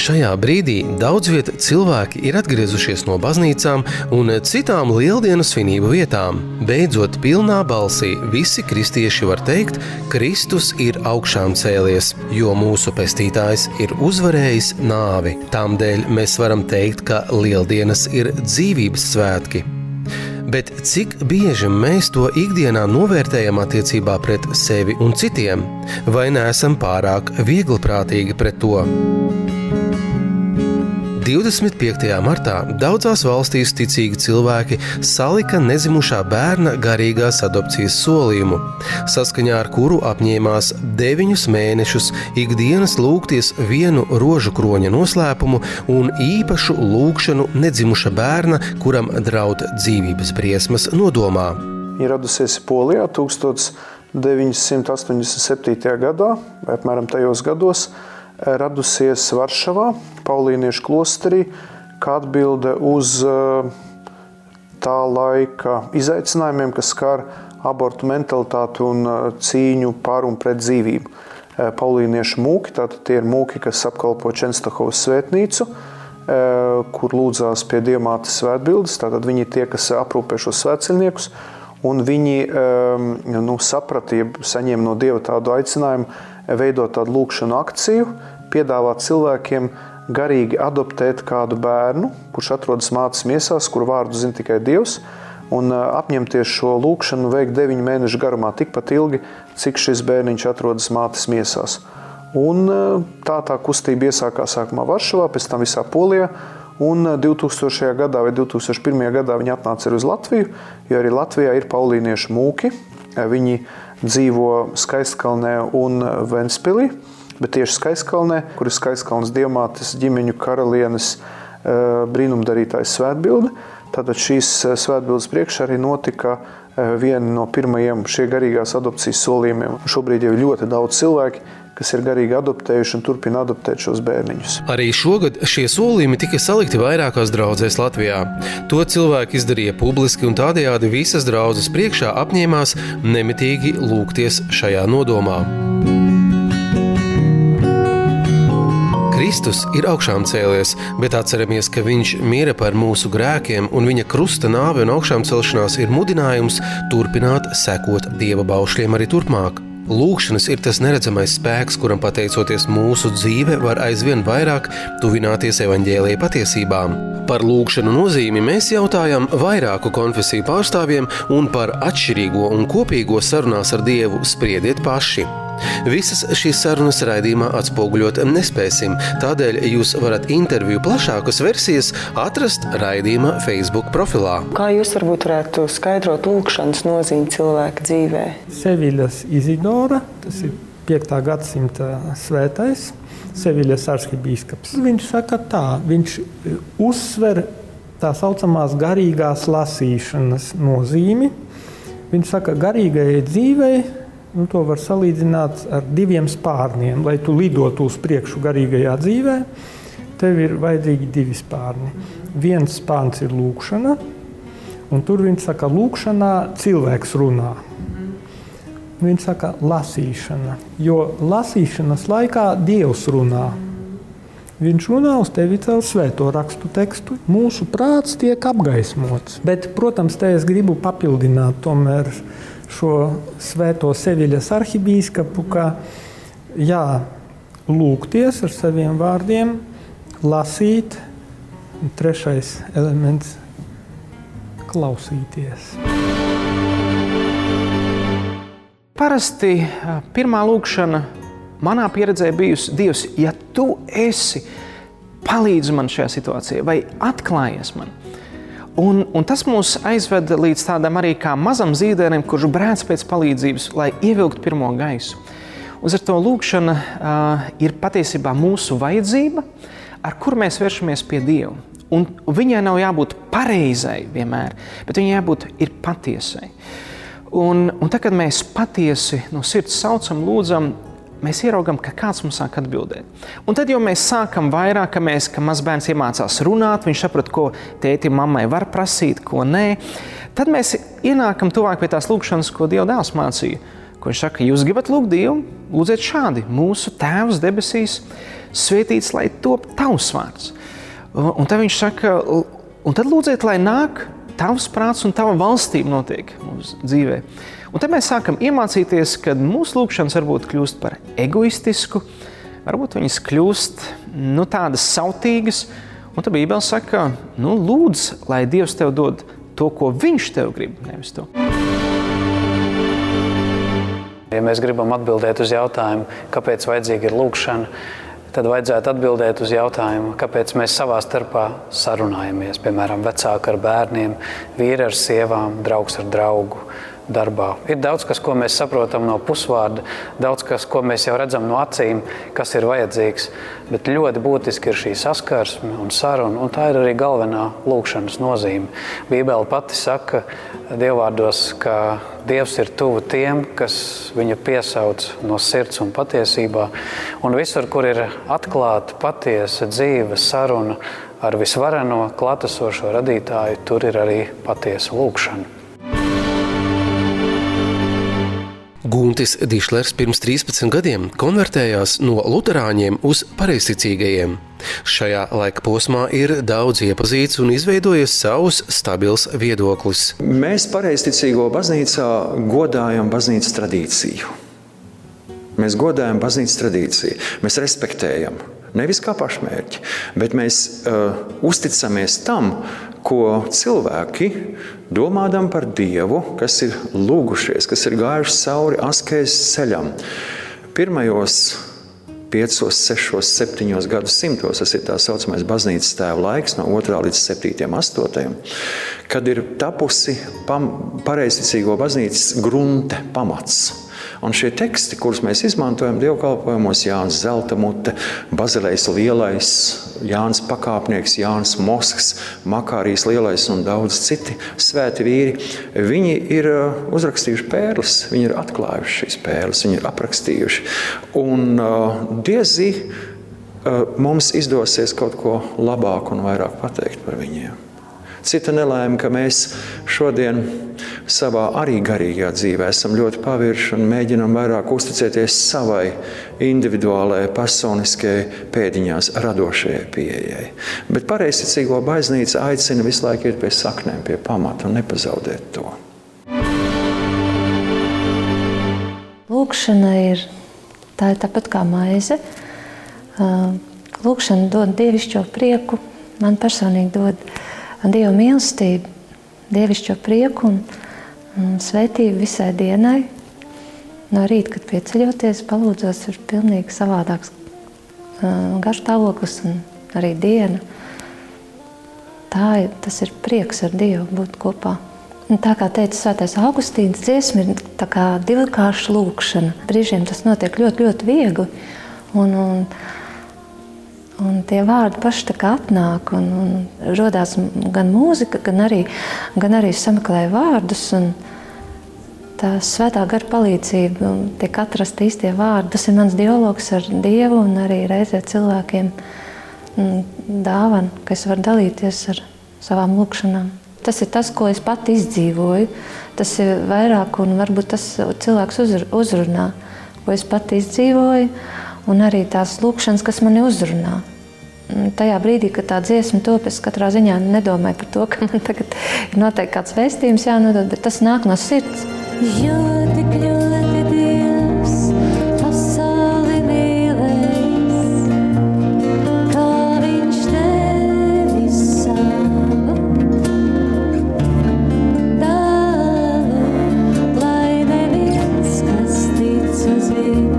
Šajā brīdī daudz viet cilvēki ir atgriezušies no baznīcām un citām lieldienas svinību vietām. Beidzot, pilnā balsī visi kristieši var teikt, Kristus ir augšām cēlies, jo mūsu pestītājs ir uzvarējis nāvi. Tādēļ mēs varam teikt, ka lieldienas ir dzīvības svētki. Bet cik bieži mēs to ikdienā novērtējam attiecībā pret sevi un citiem? Vai neesam pārāk viegliprātīgi pret to? 25. martā daudzās valstīs ticīgi cilvēki salika nezimušā bērna garīgās adopcijas solījumu, saskaņā ar kuru apņēmās 9 mēnešus ikdienas lūgties vienu rožu kroņa noslēpumu un īpašu lūgšanu nedzimuša bērna, kuram draud dzīvības briesmas nodomā. Ieradusies Polijā 1987. gadā, vai apmēram tajos gados, radusies Varšavā, Paulīniešu klosterī, kā atbilde uz tā laika izaicinājumiem, kas skar abortu mentalitāti un cīņu par un pret dzīvību. Paulīniešu mūki, tātad tie ir mūki, kas apkalpo Čenstohovas svētnīcu, kur lūdzās pie Dievmātes svētbildes, tātad viņi ir tie, kas aprūpē šos svētceļniekus, un viņi sapratīja, saņēma no Dieva tādu aicinājumu, veidot tādu lūgšanu akciju, piedāvāt cilvēkiem garīgi adoptēt kādu bērnu, kurš atrodas mātes miesās, kuru vārdu zina tikai Dievs, un apņemties šo lūgšanu veikt 9 mēnešu garumā, tikpat ilgi, cik šis bērniņš atrodas mātes miesās. Un tā kustība iesākās sākumā Varšavā, pēc tam visā Polijā, un 2000. gadā vai 2001. gadā viņi atnāca arī uz Latviju, jo arī Latvijā ir paulīniešu mūki. Viņi dzīvo Skaistkalnē un Ventspilī, bet tieši Skaistkalnē, kur ir Skaistkalnes Dievmātes ģimeņu karalienes brīnumdarītājs svētbilde. Tātad šīs svētbildes priekšā arī notika viena no pirmajiem šie garīgās adopcijas solījumiem. Šobrīd jau ir ļoti daudz cilvēki, kas ir garīgi adoptējuši un turpina adoptēt šos bērniņus. Arī šogad šie solījumi tika salikti vairākās draudzēs Latvijā. To cilvēki izdarīja publiski un tādējādi visas draudzes priekšā apņēmās nemitīgi lūgties šajā nodomā. Kristus ir augšām cēlies, bet atceramies, ka viņš mira par mūsu grēkiem un viņa krusta nāve un augšām celšanās ir mudinājums turpināt sekot Dieva baušļiem arī turpmāk. Lūgšanas ir tas neredzamais spēks, kuram pateicoties mūsu dzīve var aizvien vairāk tuvināties evaņģēlija patiesībām. Par lūgšanu nozīmi mēs jautājam vairāku konfesiju pārstāvjiem un par atšķirīgo un kopīgo sarunās ar Dievu spriediet paši. Visas šīs sarunas raidījumā atspoguļot nespēsim, tādēļ jūs varat interviju plašākas versijas atrast raidījuma Facebook profilā. Kā jūs varētu skaidrot lūgšanas nozīmi cilvēka dzīvē? Seviļas Izidora, tas ir 5. gadsimta svētais, Seviļas arhibīskaps. Viņš saka tā, viņš uzsver tā saucamās garīgās lasīšanas nozīmi. Viņš saka, garīgajai dzīvei, to var salīdzināt ar 2 spārniem. Lai tu lidotu uz priekšu garīgajā dzīvē, tev ir vajadzīgi 2 spārni. Viens spārns ir lūgšana, un tur viņš saka, lūgšanā cilvēks runā. Viņš saka, lasīšana, jo lasīšanas laikā Dievs runā. Viņš runā uz tevi caur svēto rakstu tekstu. Mūsu prāts tiek apgaismots. Bet, protams, te es gribu papildināt tomēr šo svēto Seviļas arhibīskapu, ka lūgties ar saviem vārdiem, lasīt, un 3. elements – klausīties. Parasti pirmā lūgšana manā pieredzē bijusi: Dievs, ja tu esi, palīdzi man šajā situācijā vai atklājies man. Un tas mūs aizved līdz tādam arī kā mazam zīdēnim, kurš brēc pēc palīdzības, lai ievilktu pirmo gaisu. Uz ar to lūgšana ir patiesībā mūsu vajadzība, ar kuru mēs vēršamies pie Dieva. Un viņai nav jābūt pareizai vienmēr, bet viņai jābūt ir patiesai. Un tad, kad mēs patiesi no sirds saucam, lūdzam, mēs ieraugam, ka kāds mums sāk atbildēt. Un tad jau mēs sākam vairāk, ka mazbērns iemācās runāt, viņš saprot, ko tēti mammai var prasīt, ko nē. Tad mēs ienākam tuvāk pie tās lūgšanas, ko Dieva dēls mācīja. Ko viņš saka, jūs gribat lūgt Dievu, lūdziet šādi: mūsu Tēvs debesīs, svētīts, lai top tavs vārds. Un tad viņš saka, un tad lūdziet, lai nāk tavs prāts un tava valstība notiek mūsu dzīvē. Un tad mēs sākam iemācīties, ka mūsu lūkšanas varbūt kļūst par egoistisku, varbūt viņas kļūst tādas sautīgas, un tad Bībele saka, lūdz, lai Dievs tev dod to, ko viņš tev grib, nevis to. Ja mēs gribam atbildēt uz jautājumu, kāpēc vajadzīga ir lūkšana, tad vajadzētu atbildēt uz jautājumu, kāpēc mēs savā starpā sarunājamies, piemēram, vecāki ar bērniem, vīri ar sievām, draugs ar draugu darbā. Ir daudz kas, ko mēs saprotam no pusvārda, daudz kas, ko mēs jau redzam no acīm, kas ir vajadzīgs, bet ļoti būtiski ir šī saskarsme un saruna, un tā ir arī galvenā lūkšanas nozīme. Bībele pati saka Dievvārdos, ka Dievs ir tuvu tiem, kas viņu piesauc no sirds un patiesībā, un visur, kur ir atklāta, patiesa, dzīva saruna ar visvareno, klātesošo radītāju, tur ir arī patiesa lūkšana. Guntis Dišlers pirms 13 gadiem konvertējās no luterāņiem uz pareizticīgajiem. Šajā laika posmā ir daudz iepazīts un izveidojies savs stabils viedoklis. Mēs pareizticīgo baznīcā godājam baznīcas tradīciju. Mēs godājam baznīcas tradīciju. Mēs respektējam. Nevis kā pašmērķi, bet mēs uzticamies tam, ko cilvēki, domādam par Dievu, kas ir lūgušies, kas ir gājuši cauri askēzes ceļam. Pirmajos 5, 6, 7 gadsimtos, tas ir tā saucamais baznīcas tēva laiks, no 2. līdz 7., 8., kad ir tapusi pareizticīgo baznīcas grunte, pamats. Un šie teksti, kurus mēs izmantojam dievkalpojumos, Jānis Zeltamute, Bazilejs Lielais, Jānis Pakāpnieks, Jānis Mosks, Makārijs Lielais un daudz citi svēti vīri, viņi ir uzrakstījuši pērles, viņi ir atklājuši šīs pērles, viņi ir aprakstījuši. Un diezi mums izdosies kaut ko labāk un vairāk pateikt par viņiem. Cita nelēma, ka mēs šodien savā arī garīgajā dzīvē esam ļoti pavirši un mēģinam vairāk uzticēties savai individuālajai, personiskajai, pēdiņās radošajai pieejai. Bet pareizticīgo baznīca aicina visu laiku iet pie saknēm, pie pamata un nepazaudēt to. Lūkšana ir tāpat kā maize. Lūkšana dod dievišķo prieku, man personīgi dod Dieva mīlestību, dievišķo prieku un svētību visai dienai. No rīta, kad pieceļoties, palūdzos, ir pilnīgi savādāks garšstāvoklis un arī diena. Tas ir prieks ar Dievu būt kopā. Un tā kā teica svētais Augustīns, dziesma ir tā kā divkārša lūkšana. Brīžiem tas notiek ļoti, ļoti viegli. Un tie vārdi paši tā kā atnāk un rodās gan mūzika, gan arī sameklēja vārdus. Un tā svētā gara palīdzība tiek atrasta īstie vārdi. Tas ir mans dialogs ar Dievu un arī reizē cilvēkiem dāvana, ka es varu dalīties ar savām lūkšanām. Tas ir tas, ko es pati izdzīvoju. Tas ir vairāk un varbūt tas cilvēks uzrunā, ko es pati izdzīvoju. Un arī tās lūkšanas, kas mani uzrunā. Tajā brīdī, kad tā dziesma top, es katrā ziņā nedomāju par to, ka man tagad ir noteikti kāds vēstījums jānodod, bet tas nāk no sirds. Ļoti, ļoti Dievs pasauli mīlēs, kā viņš tevi savu dāvu, lai neviens, kas tic uz viņu,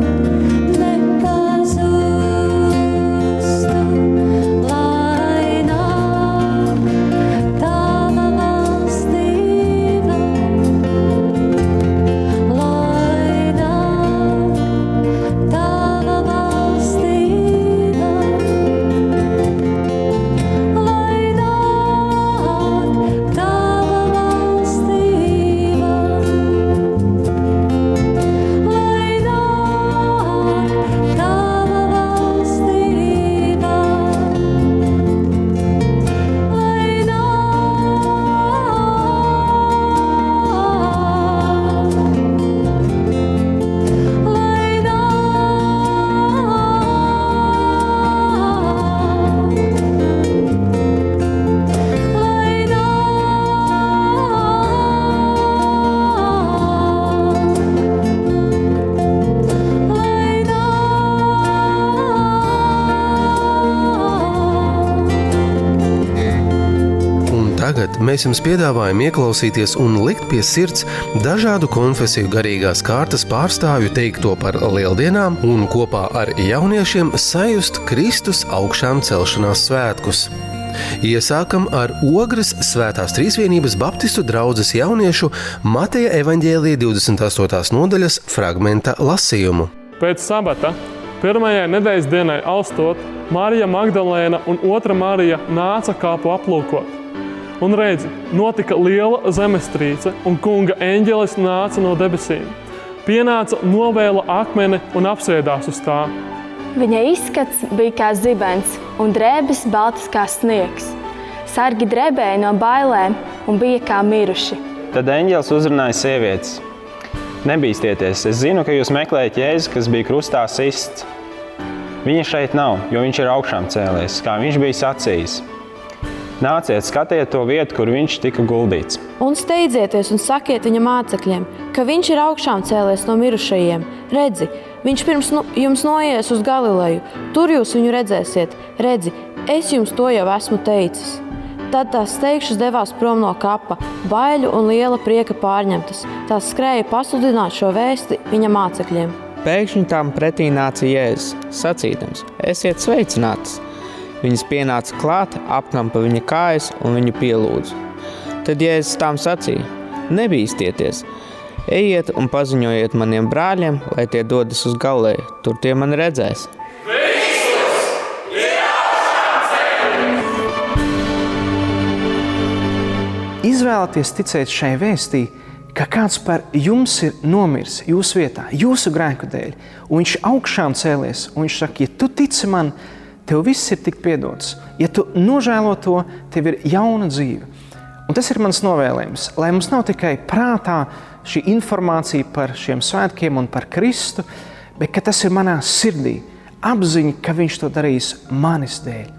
mēs jums piedāvājam ieklausīties un likt pie sirds dažādu konfesiju garīgās kārtas pārstāvju teikto par lieldienām un kopā ar jauniešiem sajust Kristus augšām celšanās svētkus. Iesākam ar Ogres Svētās Trīsvienības baptistu draudzes jauniešu Mateja evaņģēlija 28. nodaļas fragmenta lasījumu. Pēc sabata, pirmajai nedēļas dienai alstot, Marija Magdalēna un otra Marija nāca kāpu aplūkot. Un redzi, notika liela zemestrīce, un kunga eņģelis nāca no debesīm. Pienāca, novēla akmeni un apsēdās uz tā. Viņa izskats bija kā zibens, un drēbes baltas kā sniegs. Sargi drebēja no bailēm un bija kā miruši. Tad eņģelis uzrunāja sievietes. Nebīsties, es zinu, ka jūs meklējat Jēzu, kas bija krustā sists. Viņa šeit nav, jo viņš ir augšām cēlies, kā viņš bija sacījis. Nāciet, skatiet to vietu, kur viņš tika guldīts. Un steidzieties un sakiet viņa mācekļiem, ka viņš ir augšām cēlies no mirušajiem. Redzi, viņš pirms jums noies uz Galileju, tur jūs viņu redzēsiet. Redzi, es jums to jau esmu teicis. Tad tās steigšas devās prom no kapa, baiļu un liela prieka pārņemtas. Tās skrēja pasludināt šo vēsti viņa mācekļiem. Pēkšņi tām pretī nāca Jēzus, sacīdams: esiet sveicinātas. Viņas pienāca klāt, apkampa viņa kājas un viņu pielūdza. Tad Jēzus tām sacīja: nebīstieties, ejiet un paziņojiet maniem brāļiem, lai tie dodas uz Galileju, tur tie mani redzēs. Izvēlaties ticēt šai vēstī, ka kāds par jums ir nomirs jūsu vietā, jūsu grēku dēļ, un viņš augšām cēlies, un viņš saka, ja tu tici man, tev viss ir tik piedots. Ja tu nožēlo to, tev ir jauna dzīve. Un tas ir mans novēlējums, lai mums nav tikai prātā šī informācija par šiem svētkiem un par Kristu, bet ka tas ir manā sirdī, apziņa, ka viņš to darīs manis dēļ.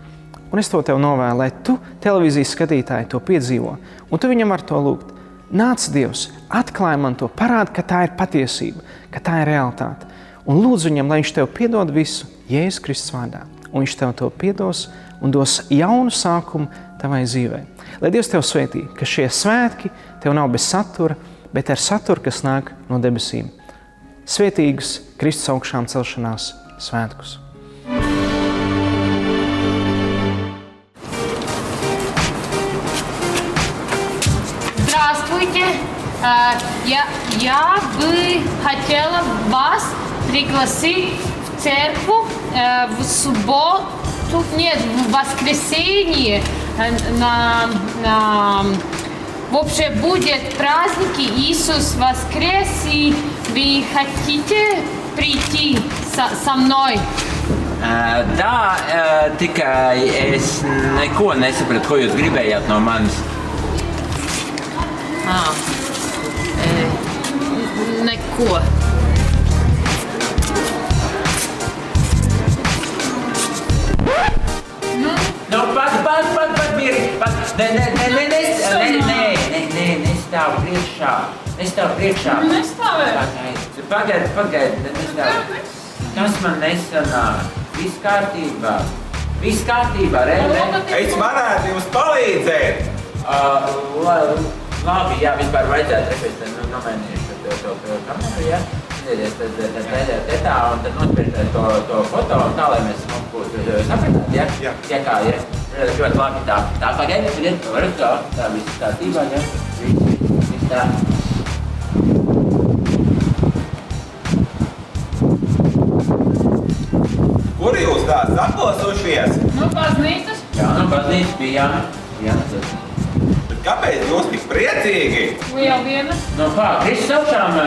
Un es to tev novēlu, lai tu, televīzijas skatītāji, to piedzīvo, un tu viņam var to lūgt. Nāc Dievs, atklāj man to, parādi, ka tā ir patiesība, ka tā ir realitāte. Un lūdzu viņam, lai viņš tev piedod visu Jēzus Kristus vārdā. Un viņš tev to piedos un dos jaunu sākumu tavai dzīvei. Lai Dievs tev svētī, ka šie svētki tev nav bez satura, bet ar saturu, kas nāk no debesīm. Svētīgus Kristus augšām celšanās svētkus. Я бы хотела вас пригласить в церковь в субботу, нет, в воскресенье. Вообще будет праздник, Иисус воскрес, и вы хотите прийти со мной? Jā, tikai es neko nesapratu, ko jūs gribējāt no manis. Neko. Nu, pat, mierīgi, nestāv priekšā. Pagaid, nestāv. Kas man nesanāk? Viss kārtībā, Rēne. Es varētu jums palīdzēt. Labi, jā, vispār vajadzētu repēst, nomainīšu to kameru, jā. Tad tā, un tad nospiežēt to foto, un tā, lai mēs būtu sapratāt, jā? Jā, kā, jā. Ļoti labi, tā. Tā, pagaid, varat tā, viss kārtībā, jā. Viss tā. Kur jūs tā sakosušies? Nu, baznīcas. Jā, baznīcas bija, jā. Kāpēc jūs tik priecīgi? Liela diena. Nu kā, Kristus augšām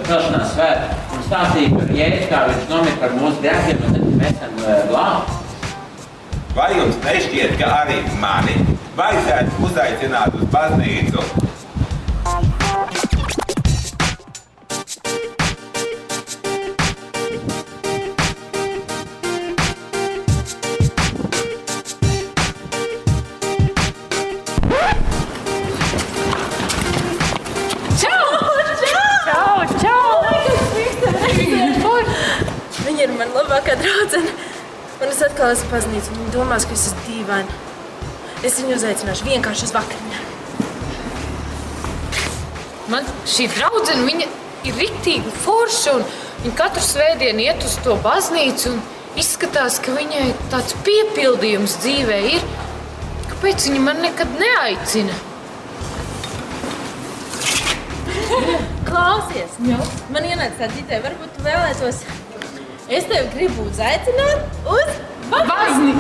celšanās svētki un stāstīja par Jēzu, kā viņš nomira par mūsu grēkiem, un tad mēs esam glābti. Vai jums nešķiet, ka arī mani vajadzētu uzaicināt uz baznīcu? Viņa ir man labākā draudzene. Un es atkal esmu paznīcu. Viņa domās, ka es esmu dīvaina. Es viņu uzaicināšu vienkārši uz vakariņām. Man šī draudzene, viņa ir riktīgi forša, un viņa katru svētdienu iet uz to baznīcu, un izskatās, ka viņai tāds piepildījums dzīvē ir. Kāpēc viņa man nekad neaicina? Klausies, man ienāca tāda ideja, varbūt tu vēlētos. Es tevi gribu uzaicināt uz bazni.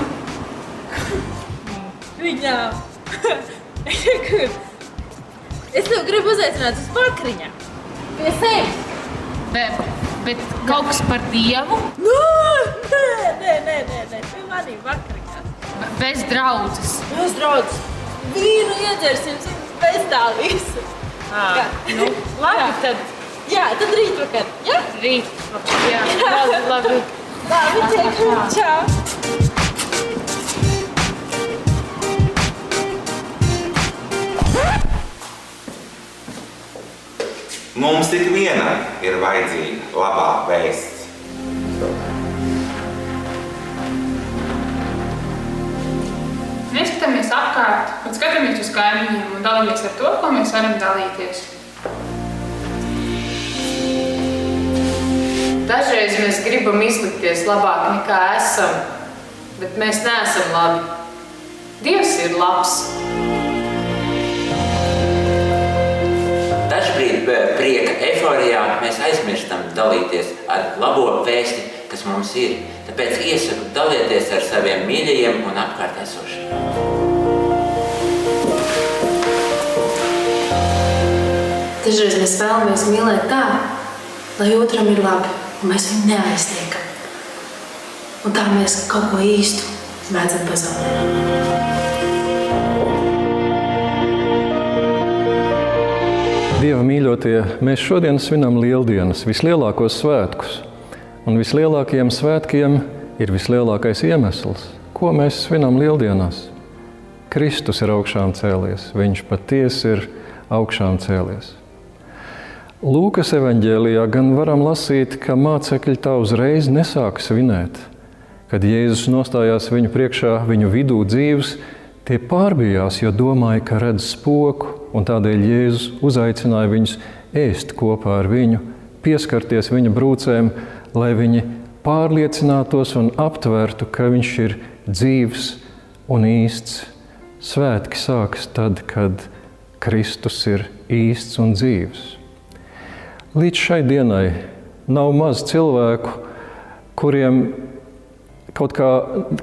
Viņām. Es tevi gribu uzaicināt uz vakariņām. Pie sevis. Bet kaut kas par Dievu? Nē, pie manīm vakariņām. Bez draudzes. Bez draudzes. Vīnu iedzersim bez tā visu. Labi, tad. Jā, tad rīt vakar. Jā? Rīt vakar, jā. Labi. Čau. Mums tik vienam ir vajadzīga labā vēsts. Neskatāmies apkārt, bet skatāmies uz kaimiņiem un dalāmies ar to, ko mēs varam dalīties. Dažreiz mēs gribam izlikties labāk nekā esam, bet mēs neesam labi. Dievs ir labs. Dažbrīd prieka eiforijā mēs aizmirstam dalīties ar labo vēsti, kas mums ir. Tāpēc iesaku dalieties ar saviem mīļajiem un apkārt esošiem. Dažreiz mēs vēlamies mīlēt tā, lai otram ir labi, un mēs viņu neaiztiekam. Un tā mēs kaut ko īstu mēdzam pazaudēt. Dieva mīļotie, mēs šodien svinam Lieldienas, vislielākos svētkus. Un vislielākajiem svētkiem ir vislielākais iemesls, ko mēs svinam Lieldienās. Kristus ir augšām cēlies, viņš patiesi ir augšām cēlies. Lūkas evaņģēlijā gan varam lasīt, ka mācekļi tā uzreiz nesāk svinēt. Kad Jēzus nostājās viņu priekšā, viņu vidū dzīvs, tie pārbijās, jo domāja, ka redz spoku, un tādēļ Jēzus uzaicināja viņus ēst kopā ar viņu, pieskarties viņa brūcēm, lai viņi pārliecinātos un aptvertu, ka viņš ir dzīvs un īsts. Svētki sākas tad, kad Kristus ir īsts un dzīvs. Līdz šai dienai nav maz cilvēku, kuriem kaut kā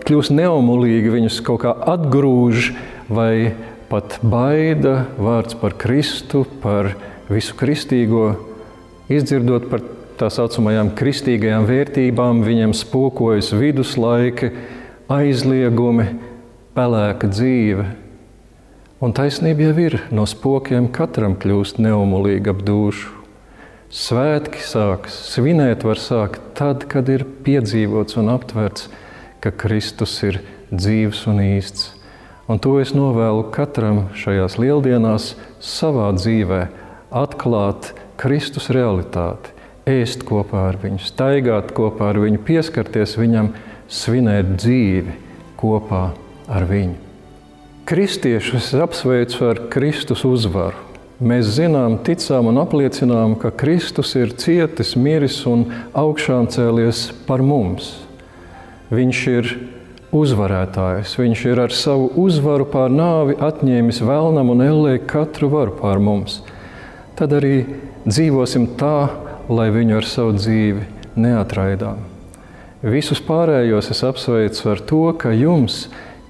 kļūst neumulīgi, viņus kaut kā atgrūž vai pat baida vārds par Kristu, par visu kristīgo, izdzirdot par tā saucamajām kristīgajām vērtībām, viņiem spokojas viduslaiki, aizliegumi, pelēka dzīve. Un taisnība jau ir, no spokiem katram kļūst neumulīgi ap dūšu. Svētki sākas, svinēt var sākt tad, kad ir piedzīvots un aptverts, ka Kristus ir dzīvs un īsts. Un to es novēlu katram šajās lieldienās savā dzīvē atklāt Kristus realitāti, ēst kopā ar viņu, staigāt kopā ar viņu, pieskarties viņam, svinēt dzīvi kopā ar viņu. Kristiešus apsveicu ar Kristus uzvaru. Mēs zinām, ticām un apliecinām, ka Kristus ir cietis, miris un augšām cēlies par mums. Viņš ir uzvarētājs, viņš ir ar savu uzvaru pār nāvi atņēmis velnam un ellē katru varu pār mums. Tad arī dzīvosim tā, lai viņu ar savu dzīvi neatraidām. Visus pārējos es apsveicu ar to, ka jums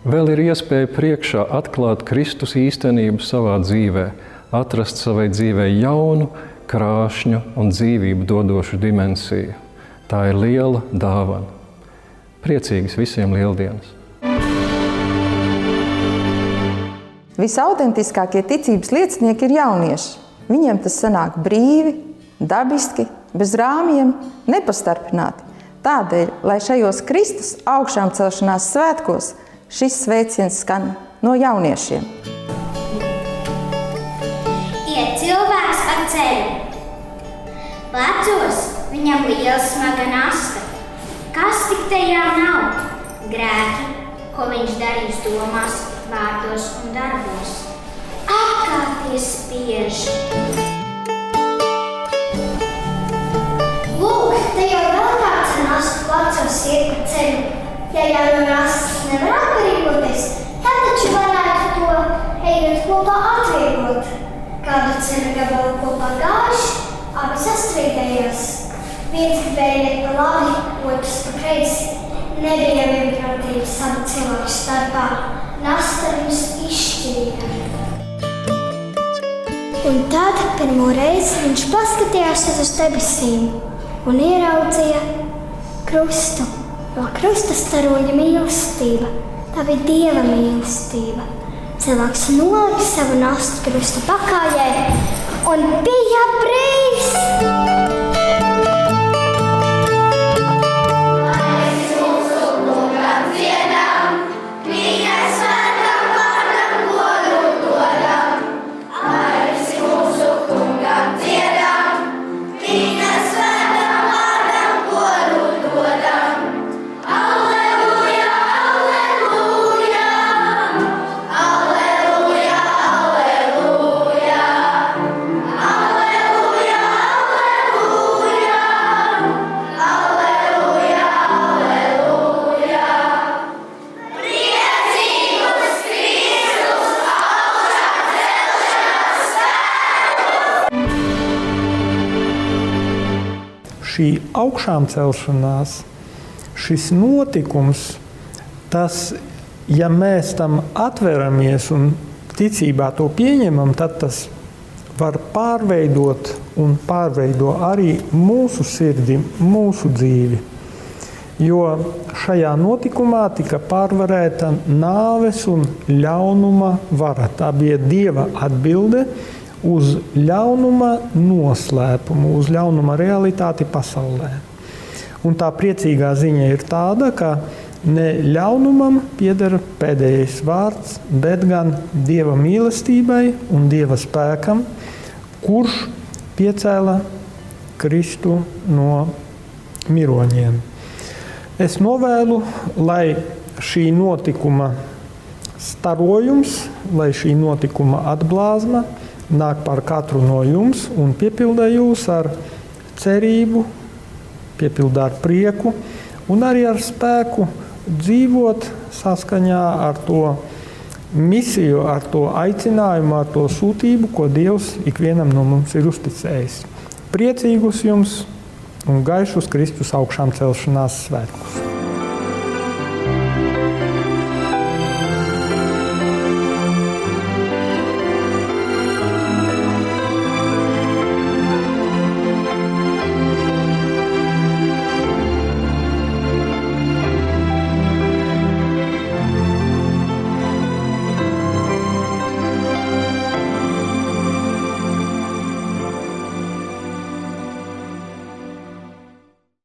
vēl ir iespēja priekšā atklāt Kristus īstenību savā dzīvē, atrast savai dzīvē jaunu, krāšņu un dzīvību dodošu dimensiju. Tā ir liela dāvana. Priecīgas visiem Lieldienas! Visautentiskākie ticības liecinieki ir jaunieši. Viņiem tas sanāk brīvi, dabiski, bez rāmjiem, nepastarpināti. Tādēļ, lai šajos Kristus augšām celšanās svētkos šis sveiciens skan no jauniešiem. Iet cilvēks pa ceļu. Plecos viņam liela smaga nasta. Kas tik tajā nav? Grēki, ko viņš darīs domās, vārdos un darbos. Apkārt tie spiež. ka te jau vēl kāds ar nastu plecos iet pa ceļu. Ja jau no nastas nevar atkarīgoties, tad taču varētu to ejot kopā atvieglot. Kādu ceļu gabalu kopā gājuši, abi sastrīdējās. Viens gribēja iet pa labi, otrs pa kreisi. Nebija vienprātības abu cilvēku starpā. Nasta viņus izšķīra. Un tad pirmo reizi viņš paskatījās uz debesīm un ieraudzīja krustu. No krusta staroļa mīlestība. Tā bija Dieva mīlestība. Cilvēks nolika savu nastu krusta pakājē un bija brīvs. Šī augšām celšanās, šis notikums, tas, ja mēs tam atveramies un ticībā to pieņemam, tad tas var pārveidot un pārveido arī mūsu sirdi, mūsu dzīvi. Jo šajā notikumā tika pārvarēta nāves un ļaunuma vara. Tā bija Dieva atbilde uz ļaunuma noslēpumu, uz ļaunuma realitāti pasaulē. Un tā priecīgā ziņa ir tāda, ka ne ļaunumam pieder pēdējais vārds, bet gan Dieva mīlestībai un Dieva spēkam, kurš piecēla Kristu no miroņiem. Es novēlu, lai šī notikuma starojums, lai šī notikuma atblāzma nāk par katru no jums un piepildē jūs ar cerību, piepildā ar prieku un arī ar spēku dzīvot saskaņā ar to misiju, ar to aicinājumu, ar to sūtību, ko Dievs ikvienam no mums ir uzticējis. Priecīgus jums un gaišus Kristus augšām celšanās svētkus!